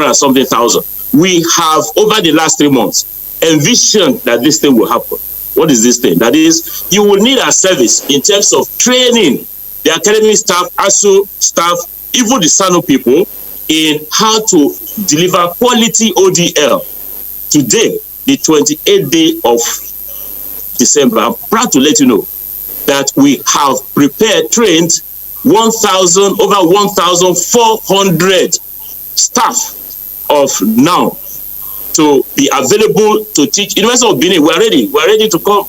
and something thousand. We have, over the last 3 months, envisioned that this thing will happen. What is this thing? That is, you will need our service in terms of training the academic staff, ASUU staff, even the SANU people, in how to deliver quality ODL. Today, the 28th day of December, I'm proud to let you know that we have trained over 1,400 staff of now to be available to teach. University of Benin, we're ready. We're ready to come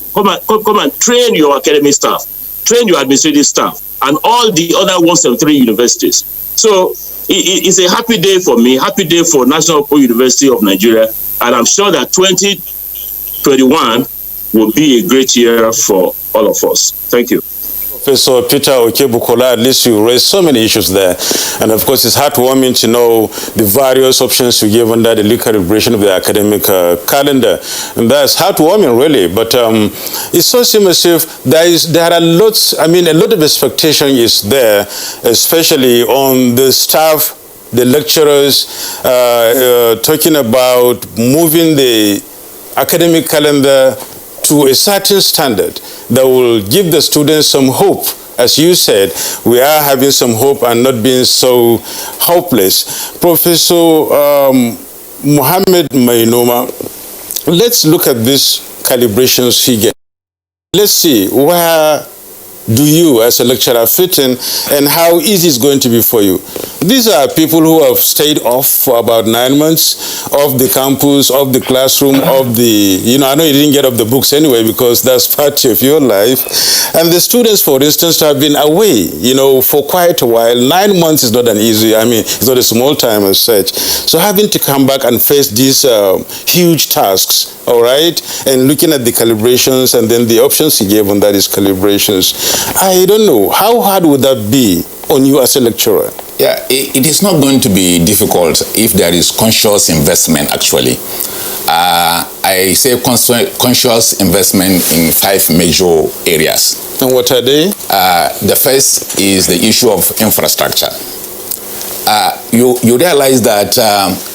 and train your academic staff, train your administrative staff, and all the other 173 universities. So it's a happy day for me, happy day for National Open University of Nigeria, and I'm sure that 2021 will be a great year for all of us. Thank you. Professor Peter Okebukola, at least you raised so many issues there. And of course, it's heartwarming to know the various options you gave under the recalibration of the academic calendar. And that's heartwarming, really. But it so seems as if there are lots, a lot of expectation is there, especially on the staff, the lecturers, talking about moving the academic calendar to a certain standard that will give the students some hope. As you said, we are having some hope and not being so hopeless. Professor Mohammed Mainoma, let's look at this calibration figure. Let's see, where do you as a lecturer fit in and how easy it's going to be for you? These are people who have stayed off for about 9 months of the campus, of the classroom, of the, I know you didn't get off the books anyway because that's part of your life. And the students, for instance, have been away, for quite a while. 9 months is not an easy, it's not a small time as such. So having to come back and face these huge tasks, all right, and looking at the calibrations and then the options you gave on that is calibrations. I don't know, how hard would that be on you as a lecturer? Yeah, it is not going to be difficult if there is conscious investment, actually. I say conscious investment in 5 major areas. And what are they? The first is the issue of infrastructure. You realize that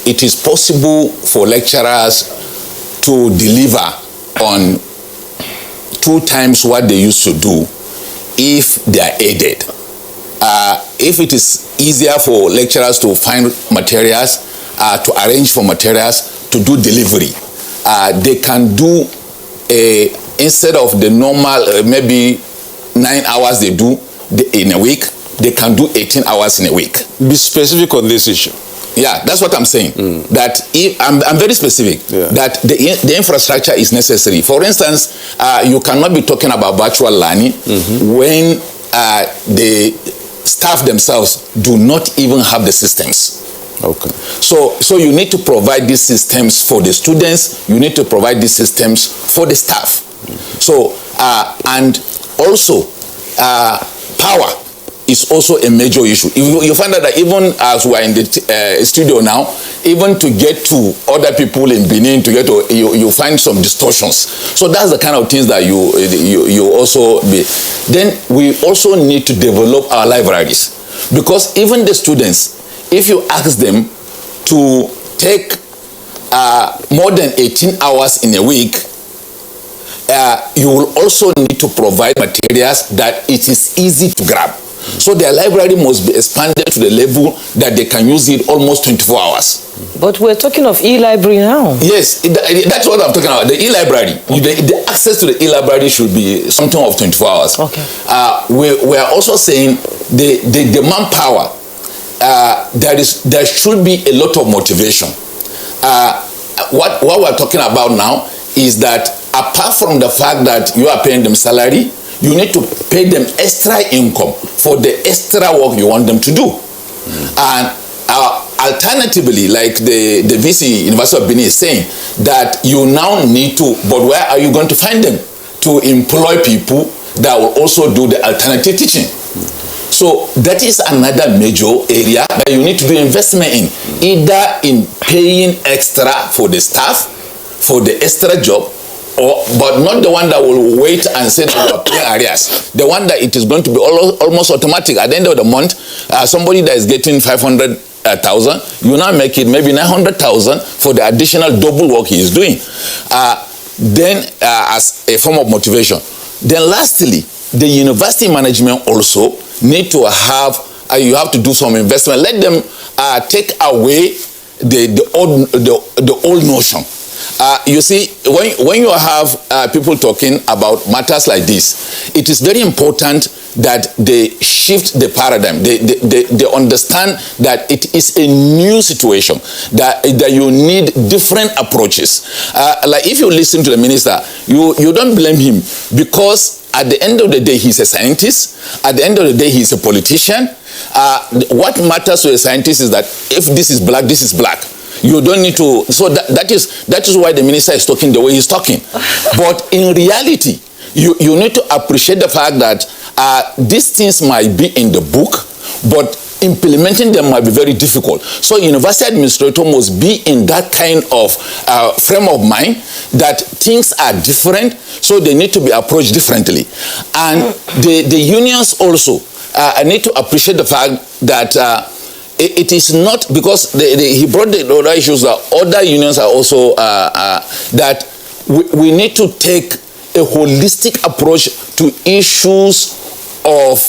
it is possible for lecturers to deliver on 2 times what they used to do if they are aided. If it is easier for lecturers to find materials, to arrange for materials, to do delivery, they can do, instead of the normal, maybe 9 hours they do in a week, they can do 18 hours in a week. Be specific on this issue. Yeah, that's what I'm saying. That if, I'm very specific, that the infrastructure is necessary. For instance, you cannot be talking about virtual learning when the staff themselves do not even have the systems. Okay. So you need to provide these systems for the students. You need to provide these systems for the staff. So and also power is also a major issue. You find out that even as we are in the studio now, even to get to other people in Benin, to get to you find some distortions. So that's the kind of things that you also be. Then we also need to develop our libraries, because even the students, if you ask them to take more than 18 hours in a week, you will also need to provide materials that it is easy to grab. So their library must be expanded to the level that they can use it almost 24 hours. But we're talking of e-library now. Yes, that's what I'm talking about, the e-library. The access to the e-library should be something of 24 hours. Okay. We are also saying the manpower, there should be a lot of motivation. What we're talking about now is that apart from the fact that you are paying them salary, you need to pay them extra income for the extra work you want them to do. And alternatively, like the VC, University of Benin, is saying, that you now need to, but where are you going to find them? To employ people that will also do the alternative teaching. So that is another major area that you need to do investment in, either in paying extra for the staff, for the extra job, but not the one that will wait and say that you are paying arrears. The one that it is going to be almost automatic. At the end of the month, somebody that is getting 500 100,000, you now make it maybe 900,000 for the additional double work he is doing. Then as a form of motivation. Then lastly, the university management also need to have, you have to do some investment. Let them take away the old notion. You see, when you have people talking about matters like this, it is very important that they shift the paradigm. They understand that it is a new situation, that you need different approaches. Like if you listen to the minister, you don't blame him, because at the end of the day, he's a scientist. At the end of the day, he's a politician. What matters to a scientist is that if this is black, this is black. You don't need to. So that is why the minister is talking the way he's talking. But in reality, you need to appreciate the fact that these things might be in the book, but implementing them might be very difficult. So university administrator must be in that kind of frame of mind that things are different, so they need to be approached differently. And the unions also need to appreciate the fact that it is not because he brought the other issues that other unions are also that we need to take a holistic approach to issues of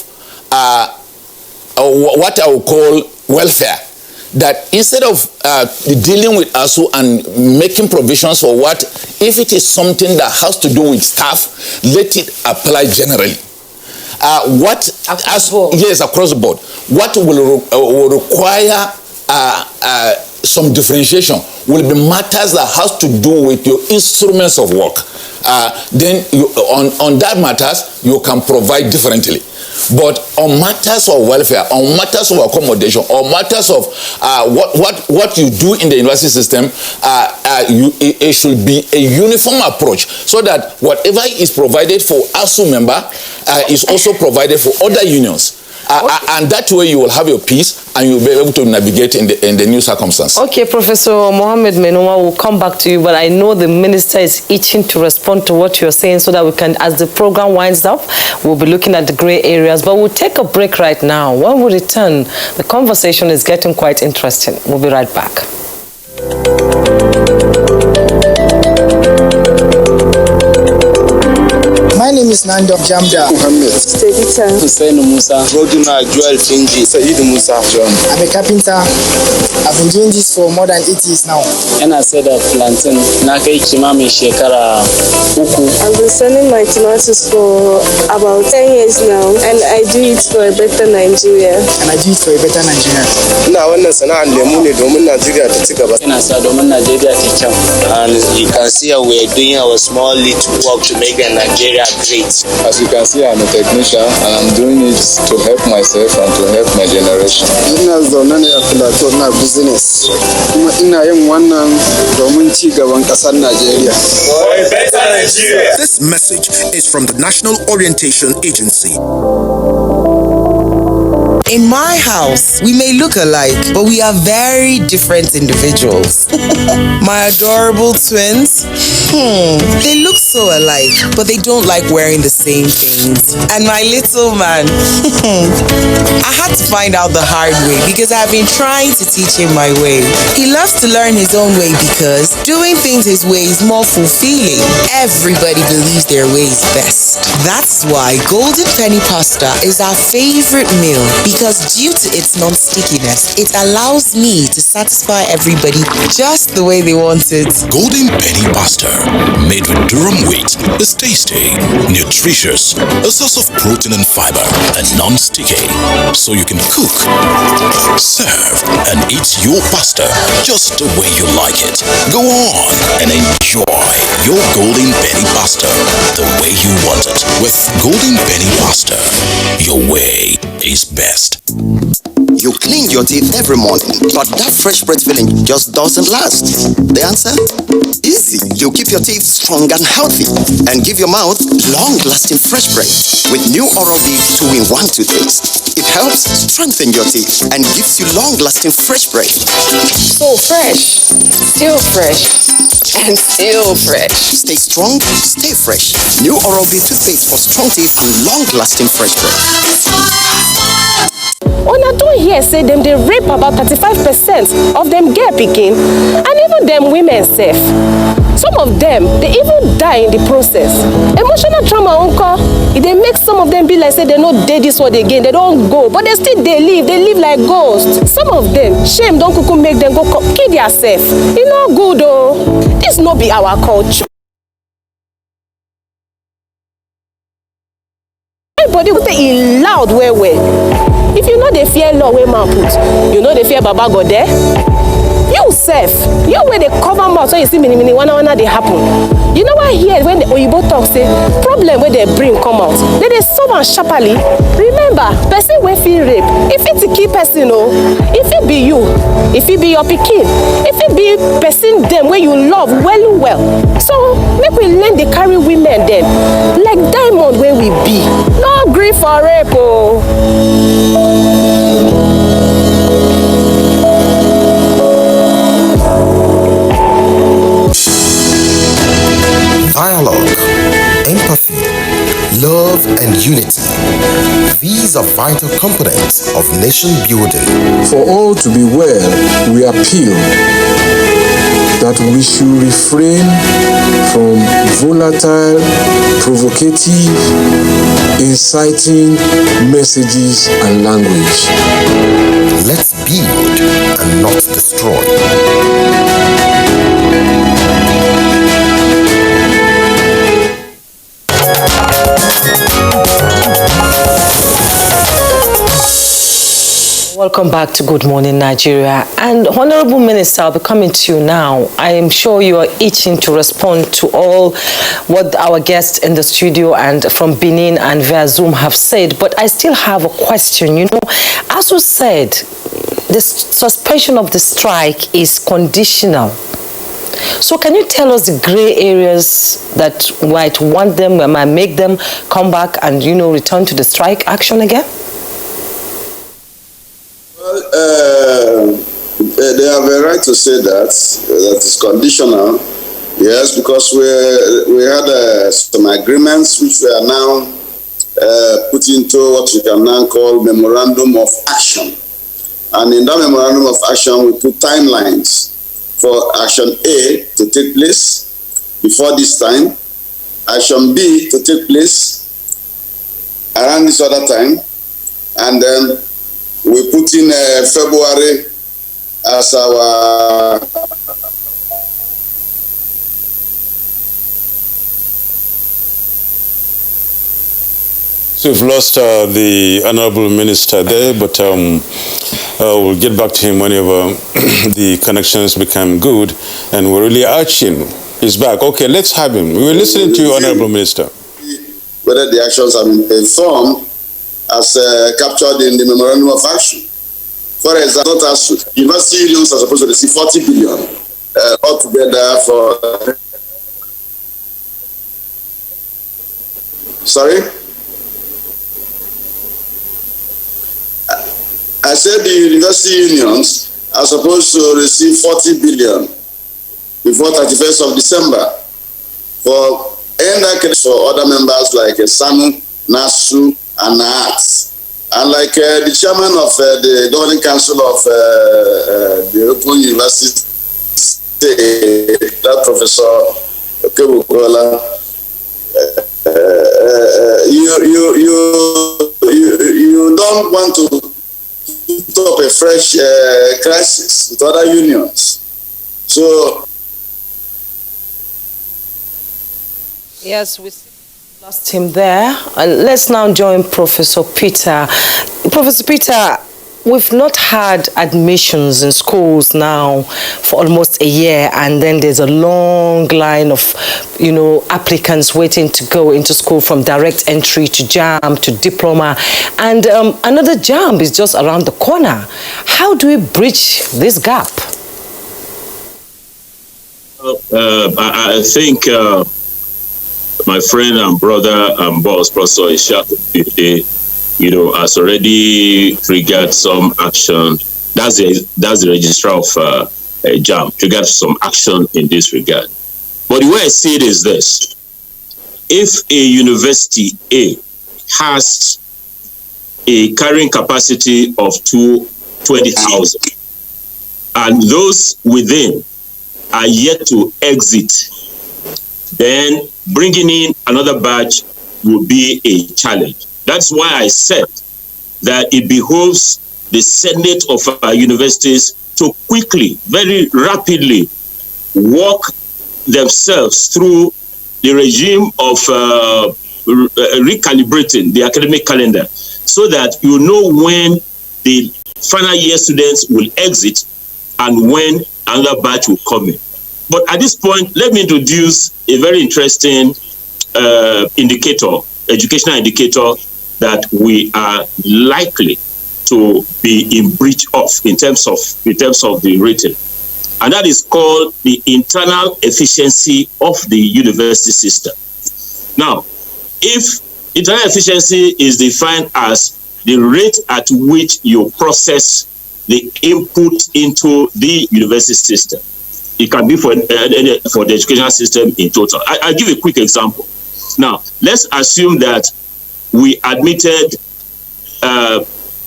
what I would call welfare. That instead of dealing with ASUU and making provisions for what, if it is something that has to do with staff, let it apply generally. Yes, across the board. What will require some differentiation will be matters that has to do with your instruments of work. Then on that matters, you can provide differently. But on matters of welfare, on matters of accommodation, on matters of what you do in the university system, it should be a uniform approach, so that whatever is provided for ASUU member is also provided for other unions. And that way you will have your peace and you'll be able to navigate in the new circumstance. Okay, Professor Mohammed Menuma, will come back to you, but I know the minister is itching to respond to what you're saying, so that we can, as the program winds up, we'll be looking at the gray areas. But we'll take a break right now. When we return, the conversation is getting quite interesting. We'll be right back. My name is Nando Jamda Muhammad. Stedita Hussein Musa. Roduna Joel Finji. Said Musa John. I'm a carpenter. I've been doing this for more than 8 years now. And I said that plantain. Nakai Chimami Shekara Uku. I've been selling my tomatoes for about 10 years now, and I do it for a better Nigeria. And I do it for a better Nigeria. Ina wannan sana'ar lemu ne domin Najeriya ta ci gaba. Ina sa domin Najeriya ta kyau. And you can see we're doing our small little work to make Nigeria great. As you can see, I'm a technician and I'm doing it to help myself and to help my generation. Ina zaune ne a Plateau na business. Kuma ina yin wannan domin ci gaban ƙasar Najeriya. For a better Nigeria. This message is from the National Orientation Agency. In my house, we may look alike, but we are very different individuals. My adorable twins, they look so alike, but they don't like wearing the same things. And my little man, I had to find out the hard way because I've been trying to teach him my way. He loves to learn his own way because doing things his way is more fulfilling. Everybody believes their way is best. That's why Golden Penny Pasta is our favorite meal, because due to its non-stickiness, it allows me to satisfy everybody just the way they want it. Golden Penny Pasta, made with durum wheat, is tasty, nutritious, a source of protein and fiber, and non-sticky, so you can cook, serve, and eat your pasta just the way you like it. Go on and enjoy your Golden Penny Pasta the way you want it. With Golden Penny Pasta, your way is best. You clean your teeth every morning, but that fresh breath feeling just doesn't last. The answer? Easy. You keep your teeth strong and healthy and give your mouth long-lasting fresh breath with new Oral-B 2-in-1 toothpaste. It helps strengthen your teeth and gives you long-lasting fresh breath. So fresh, still fresh, and still fresh. Stay strong, stay fresh. New Oral-B toothpaste for strong teeth and long-lasting fresh breath. Una don hear say dem dey rape about 35% of dem girl pikin, and even dem women sef. Some of them dey even die in the process. Emotional trauma unko, e dey make some of them be like say they no dey this world again, they don go, but they still dey live like ghosts. Some of them, shame don kuku make them go kill theirself. E no good o. This no be our culture. Everybody go say e loud well. If you no dey fear law wey man put, you no dey fear Baba God there. You sef, you wey dey cover mouth so you see mini wana dey happen. You know why here when the Oyibo talk say problem wey they bring come out, they solve am sharply. Remember, person wey fit rape, e fit kill person o. E fit be you, e fit be your pikin, e fit be person dem wey you love well. So make we learn dey carry women dem like diamond wey we be. No gree for rape o. Dialogue, empathy, love, and unity. These are vital components of nation building. For all to be well, we appeal that we should refrain from volatile, provocative, inciting messages and language. Let's build and not destroy. Welcome back to Good Morning Nigeria. And Honorable Minister, I'll be coming to you now. I am sure you are itching to respond to all what our guests in the studio and from Benin and via Zoom have said, but I still have a question. You know, as you said, the suspension of the strike is conditional. So can you tell us the gray areas that might want them, might make them come back and, you know, return to the strike action again? They have a right to say that is conditional. Yes, because we had some agreements which we are now put into what you can now call memorandum of action. And in that memorandum of action, we put timelines for action A to take place before this time, action B to take place around this other time, and then we put in February as our So we've lost the Honorable Minister there, but we'll get back to him whenever the connections become good, and we're really urging he's back. Okay, let's have him. We were listening to you, Honorable Minister. Whether the actions have been performed as captured in the memorandum of action. For example, university unions are supposed to receive 40 billion altogether for. Sorry? I said the university unions are supposed to receive 40 billion before 31st of December for for other members like SANU, NASU, and NAATS. And like the chairman of the governing council of the Open University, that Professor Okebukola, you don't want to put up a fresh crisis with other unions. So yes, we lost him there. Let's now join Professor Peter. Professor Peter, we've not had admissions in schools now for almost a year, and then there's a long line of, you know, applicants waiting to go into school, from direct entry to JAMB to diploma, and another JAMB is just around the corner. How do we bridge this gap? I think my friend and brother and boss, Professor Ishaku, you know, has already triggered some action. That's the registrar of JAMB, triggered some action in this regard. But the way I see it is this: if a university A has a carrying capacity of 20,000. And those within are yet to exit. Then bringing in another batch will be a challenge. That's why I said that it behoves the Senate of our universities to quickly, very rapidly walk themselves through the regime of recalibrating the academic calendar so that you know when the final year students will exit and when another batch will come in. But at this point, let me introduce a very interesting indicator, educational indicator that we are likely to be in breach of in terms of the rating. And that is called the internal efficiency of the university system. Now, if internal efficiency is defined as the rate at which you process the input into the university system, it can be for the educational system in total. I'll give a quick example. Now, let's assume that we admitted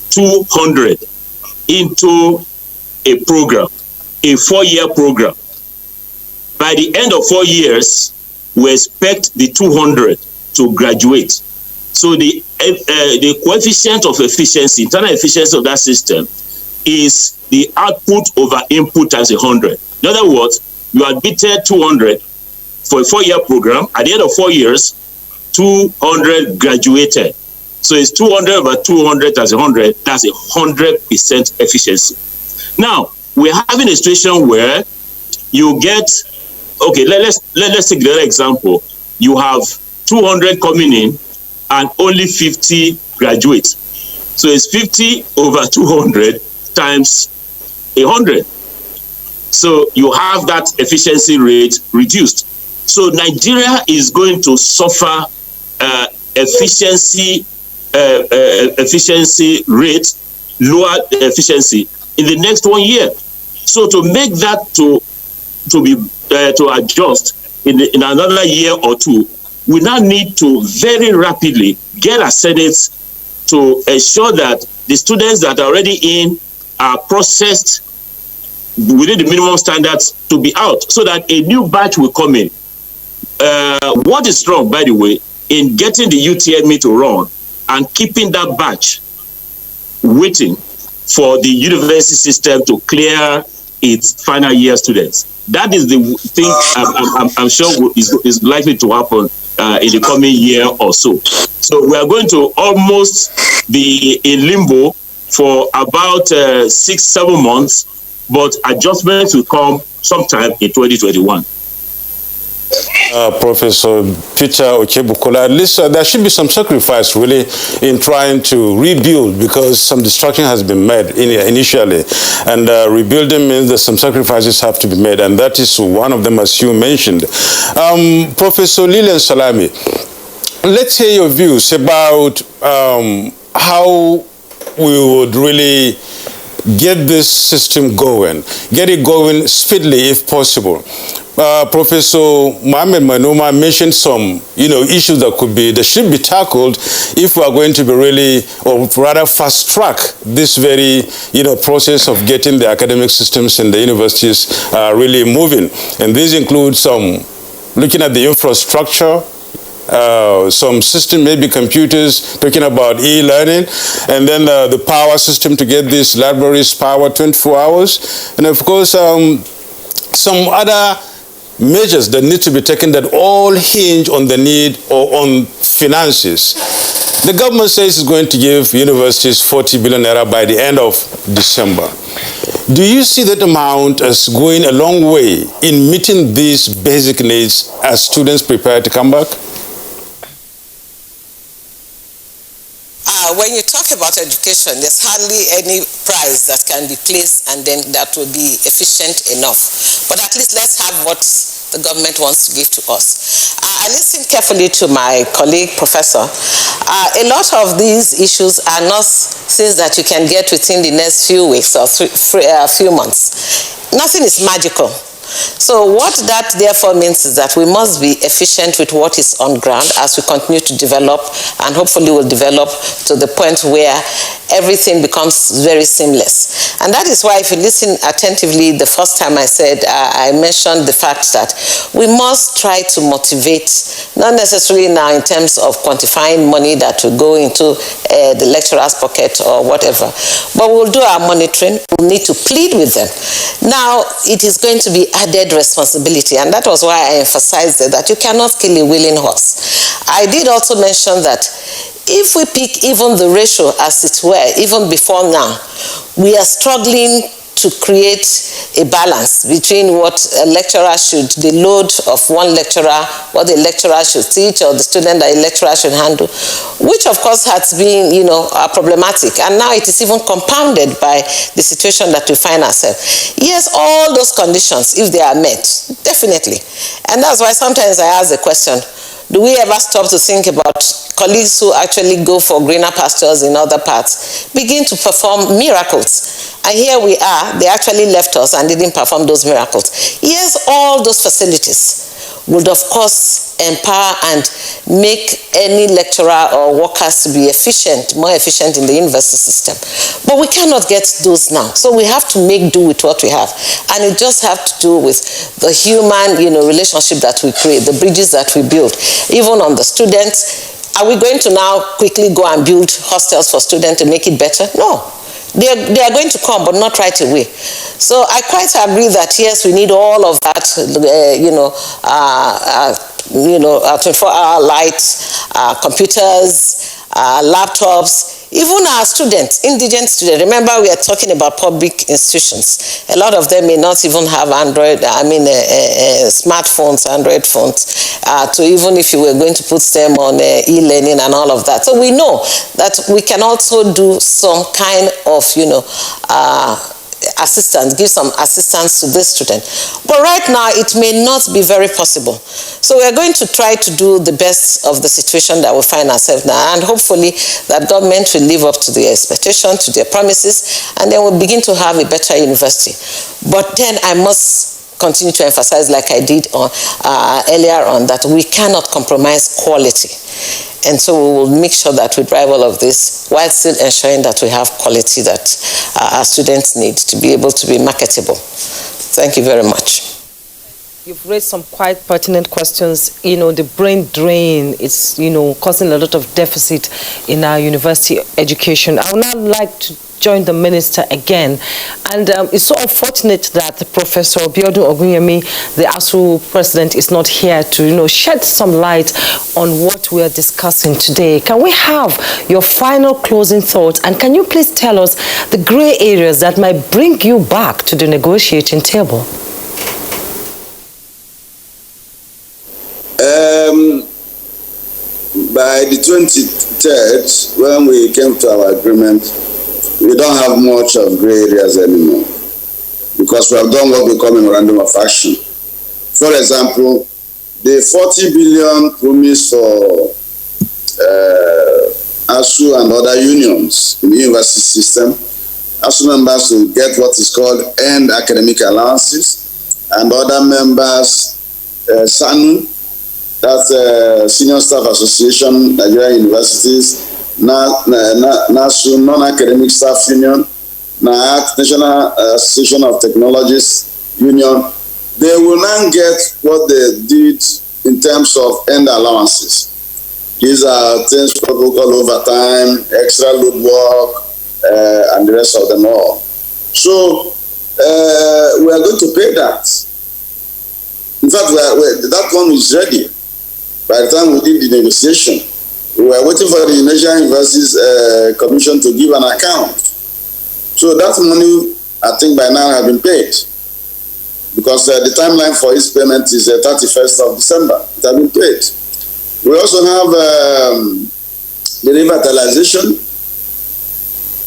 200 into a program, a 4-year program. By the end of 4 years, we expect the 200 to graduate. So the coefficient of efficiency, internal efficiency of that system is the output over input times 100. In other words, you admitted 200 for a 4-year program. At the end of 4 years, 200 graduated. So it's 200 over 200 times 100. That's 100% efficiency. Now, we're having a situation where you get, okay, let's take the other example. You have 200 coming in and only 50 graduate. So it's 50 over 200 times 100. So you have that efficiency rate reduced. So Nigeria is going to suffer efficiency rate, lower efficiency in the next 1 year. So to make that to adjust in another year or two, we now need to very rapidly get our senates to ensure that the students that are already in are processed within the minimum standards to be out, so that a new batch will come in. What is wrong, by the way, in getting the UTME to run and keeping that batch waiting for the university system to clear its final year students? That is the thing I'm sure is likely to happen in the coming year or so. So we are going to almost be in limbo for about 6-7 months, but adjustments will come sometime in 2021. Professor Peter Okebukola, at least there should be some sacrifice really in trying to rebuild, because some destruction has been made initially, and rebuilding means that some sacrifices have to be made, and that is one of them, as you mentioned. Professor Lilian Salami, let's hear your views about how we would really get this system going, get it going speedily if possible. Professor Mohamed Manoma mentioned some, issues that should be tackled if we are going to be really, or rather fast track this very, process of getting the academic systems in the universities really moving. And these include some looking at the infrastructure, some system, maybe computers, talking about e-learning, and then the power system to get these libraries powered 24 hours. And of course, some other measures that need to be taken that all hinge on the need or on finances. The government says it's going to give universities 40 billion naira by the end of December. Do you see that amount as going a long way in meeting these basic needs as students prepare to come back? When you talk about education, there's hardly any price that can be placed and then that will be efficient enough. But at least let's have what the government wants to give to us. I listened carefully to my colleague, Professor. A lot of these issues are not things that you can get within the next few weeks or few months. Nothing is magical. So what that therefore means is that we must be efficient with what is on ground as we continue to develop, and hopefully will develop to the point where everything becomes very seamless. And that is why, if you listen attentively, the first time I said, I mentioned the fact that we must try to motivate, not necessarily now in terms of quantifying money that will go into the lecturer's pocket or whatever, but we'll do our monitoring. We'll need to plead with them. Now, it is going to be added responsibility, and that was why I emphasized that you cannot kill a willing horse. I did also mention that if we pick even the ratio as it were, even before now, we are struggling to create a balance between what a lecturer should, the load of one lecturer, what the lecturer should teach, or the student that a lecturer should handle, which of course has been, problematic. And now it is even compounded by the situation that we find ourselves. Yes, all those conditions, if they are met, definitely. And that's why sometimes I ask the question, do we ever stop to think about colleagues who actually go for greener pastures in other parts, begin to perform miracles? And here we are, they actually left us and didn't perform those miracles. Yes, all those facilities would of course empower and make any lecturer or workers to be efficient, more efficient in the university system. But we cannot get those now. So we have to make do with what we have. And it just has to do with the human, relationship that we create, the bridges that we build. Even on the students, are we going to now quickly go and build hostels for students to make it better? No. They are going to come, but not right away. So I quite agree that yes, we need all of that, 24-hour lights, computers, laptops, even our students, indigent students. Remember, we are talking about public institutions. A lot of them may not even have smartphones, Android phones, to even if you were going to put them on e-learning and all of that. So we know that we can also do some kind of, assistance, give some assistance to this student. But right now, it may not be very possible. So we're going to try to do the best of the situation that we find ourselves now, and hopefully that government will live up to their expectation, to their promises, and then we'll begin to have a better university. But then I must continue to emphasize, like I did earlier on, that we cannot compromise quality. And so we will make sure that we drive all of this while still ensuring that we have quality that our students need to be able to be marketable. Thank you very much. You've raised some quite pertinent questions. The brain drain is, causing a lot of deficit in our university education. I would now like to join the minister again. And it's so unfortunate that Professor Biodun Ogunyemi, the ASUU president, is not here to, shed some light on what we are discussing today. Can we have your final closing thoughts? And can you please tell us the gray areas that might bring you back to the negotiating table? By the 23rd, when we came to our agreement, we don't have much of gray areas anymore, because we have done what we call memorandum of action. For example, the 40 billion promised for ASUU and other unions in the university system, ASUU members will get what is called end academic allowances, and other members, SANU, that's Senior Staff Association, Nigerian Universities, NASU, Non-Academic Staff Union, NAAT, National Association of Technologists Union. They will now get what they did in terms of end allowances. These are things people call overtime, extra load work, and the rest of them all. So we are going to pay that. In fact, that one is ready. By the time we did the negotiation, we were waiting for the Nigerian Universities Commission to give an account. So that money, I think by now, has been paid, because the timeline for its payment is 31st of December. It has been paid. We also have the revitalization,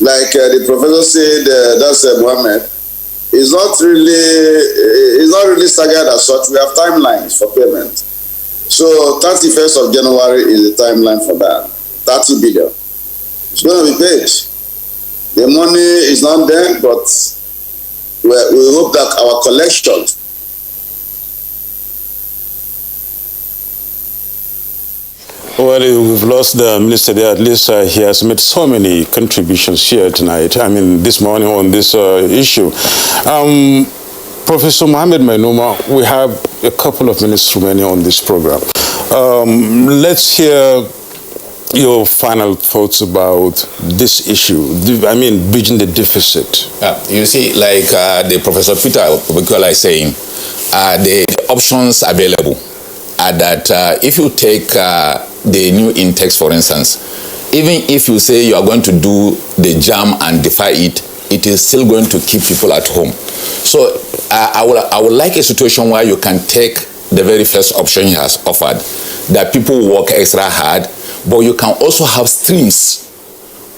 like the professor said, that's Mohammed. It's not really staggered as such. We have timelines for payment. So 31st of January is the timeline for that. 30 billion. It's going to be paid. The money is not there, but we hope that our collections Well, we've lost the minister there. At least he has made so many contributions here tonight. I mean, this morning on this issue. Professor Mohammed Mainuma, we have a couple of minutes remaining on this program. Let's hear your final thoughts about this issue. I mean, bridging the deficit. You see, like the Professor Peter Bukola is saying, the options available are that if you take the new intakes, for instance, even if you say you are going to do the JAM and defy it, it is still going to keep people at home. So I would like a situation where you can take the very first option he has offered, that people work extra hard, but you can also have streams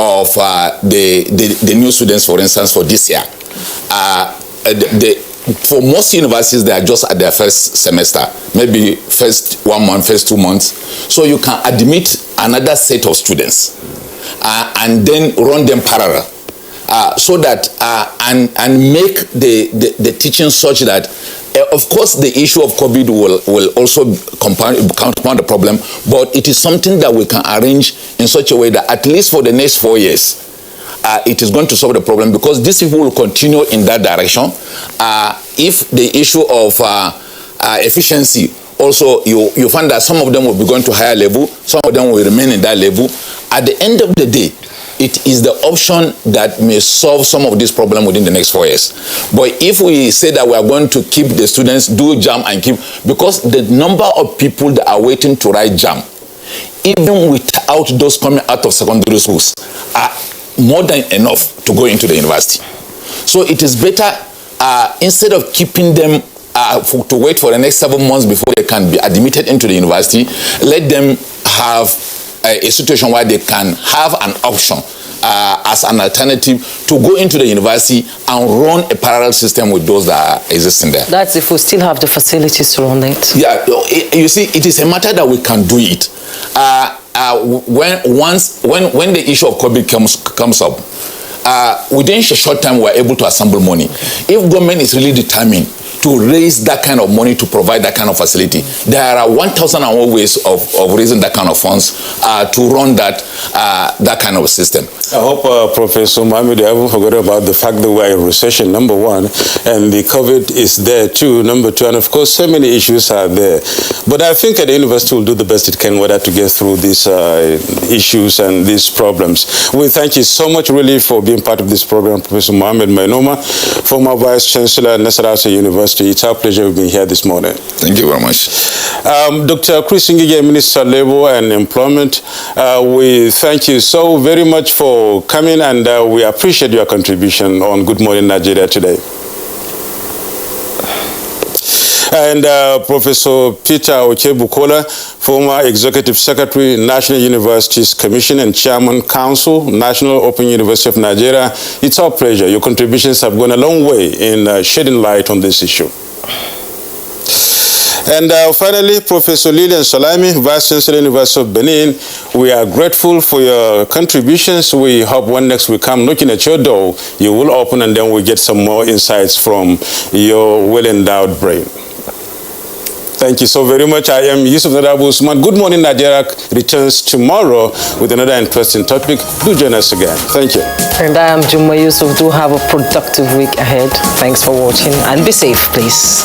of the new students, for instance, for this year. For most universities, they are just at their first semester, maybe first 1 month, first 2 months. So you can admit another set of students and then run them parallel. So that and make the teaching such that, of course, the issue of COVID will also compound the problem, but it is something that we can arrange in such a way that at least for the next 4 years, it is going to solve the problem, because these people will continue in that direction. If the issue of efficiency, also you find that some of them will be going to higher level, some of them will remain in that level. At the end of the day, it is the option that may solve some of this problem within the next 4 years. But if we say that we are going to keep the students, do JAM and keep, because the number of people that are waiting to write JAM, even without those coming out of secondary schools, are more than enough to go into the university. So it is better, instead of keeping them to wait for the next 7 months before they can be admitted into the university, let them have a situation where they can have an option as an alternative to go into the university and run a parallel system with those that are existing there. That's if we still have the facilities to run it. Yeah, you see, it is a matter that we can do it. When the issue of COVID comes up, within a short time we are able to assemble money. If government is really determined to raise that kind of money to provide that kind of facility, there are 1,001 ways of raising that kind of funds to run that kind of system. I hope, Professor Mohammed, you haven't forgotten about the fact that we are in recession, number one, and the COVID is there too, number two, and of course so many issues are there. But I think the university will do the best it can whether to get through these issues and these problems. We thank you so much really for being part of this program, Professor Mohammed Mainuma, former Vice Chancellor at Nasarawa University. It's our pleasure being here this morning. Thank you very much. Dr. Chris Ngige, Minister of Labor and Employment, we thank you so very much for coming, and we appreciate your contribution on Good Morning Nigeria today. And Professor Peter Bukola, former Executive Secretary, National Universities Commission and Chairman Council, National Open University of Nigeria. It's our pleasure. Your contributions have gone a long way in shedding light on this issue. And finally, Professor Lilian Salami, Vice Chancellor, University of Benin, we are grateful for your contributions. We hope when next we come knocking at your door, you will open and then we get some more insights from your well-endowed brain. Thank you so very much. I am Yusuf Nadabu Usman. Good Morning Nigeria returns tomorrow with another interesting topic. Do join us again. Thank you. And I am Juma Yusuf. Do have a productive week ahead. Thanks for watching and be safe, please.